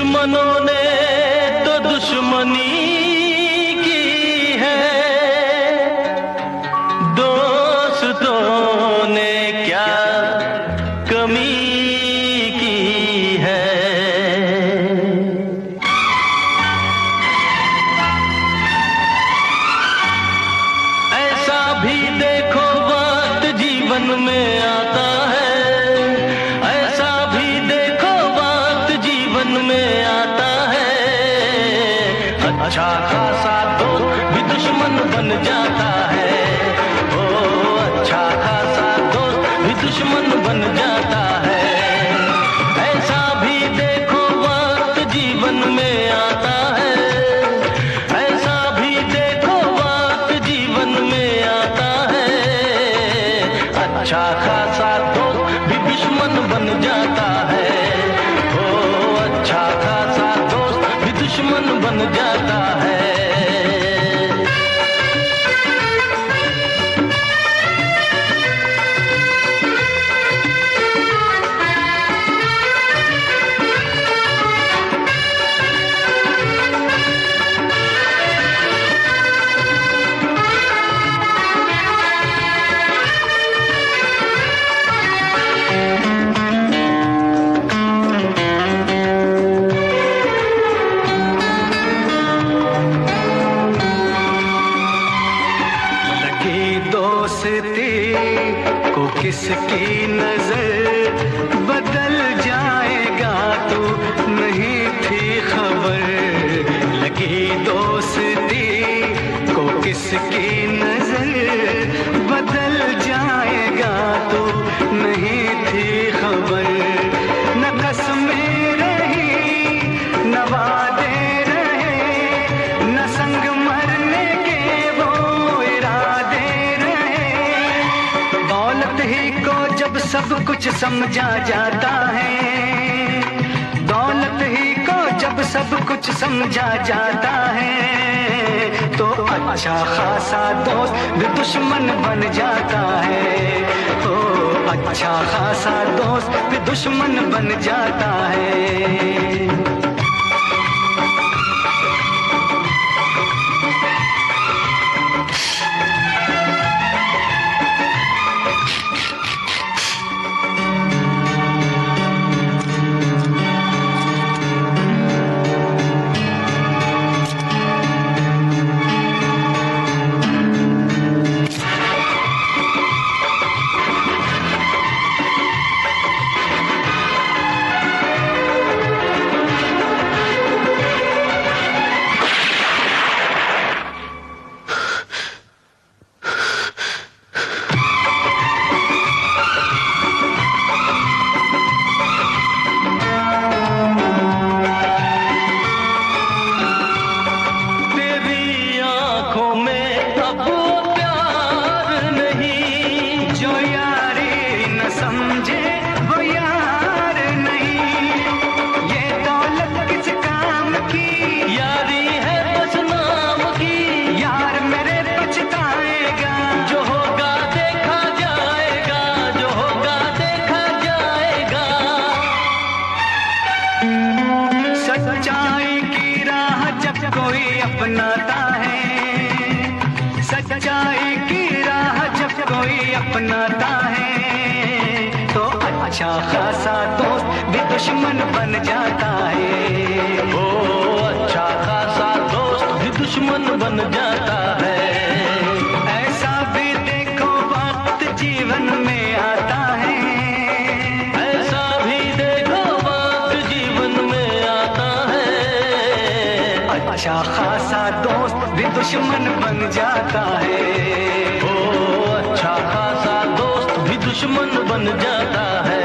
दुश्मनों ने तो दुश्मनी की है, दोस्तों ने क्या कमी की है। ऐसा भी देखो वक्त जीवन में आता है, ऐसा भी देखो वक्त जीवन में आता है। अच्छा खासा दोस्त भी दुश्मन बन जाता है, ओ अच्छा खासा दोस्त भी दुश्मन बन जाता है। ऐसा भी देखो वक्त जीवन में आता है, ऐसा भी देखो वक्त जीवन में आता है। अच्छा खासा दोस्त भी दुश्मन बन जाता है, ओ अच्छा खासा दोस्त भी दुश्मन बन जाता है। दोस्ती को किसकी नजर बदल जाएगा तू नहीं थी खबर। लगी दोस्ती को किसकी नजर बदल जाएगा तू नहीं थी खबर। न कसमें रही न वादे रहे, न संग मरने के वो इरादे रहे। दौलत ही को जब सब कुछ समझा जाता है, दौलत ही को जब सब कुछ समझा जाता है, तो अच्छा खासा दोस्त भी दुश्मन बन जाता है। ओ अच्छा खासा दोस्त भी दुश्मन बन जाता है। सच्चाई की राह जब कोई अपनाता है, सच्चाई की राह जब कोई अपनाता है, तो अच्छा खासा दोस्त भी दुश्मन बन जाता है। ओ अच्छा खासा दोस्त भी दुश्मन बन जाता है। ऐसा भी देखो वक्त जीवन में आता है, ऐसा भी देखो वक्त जीवन में आता है। अच्छा खासा दोस्त भी दुश्मन बन जाता है। ओ अच्छा खासा दोस्त भी दुश्मन बन जाता है।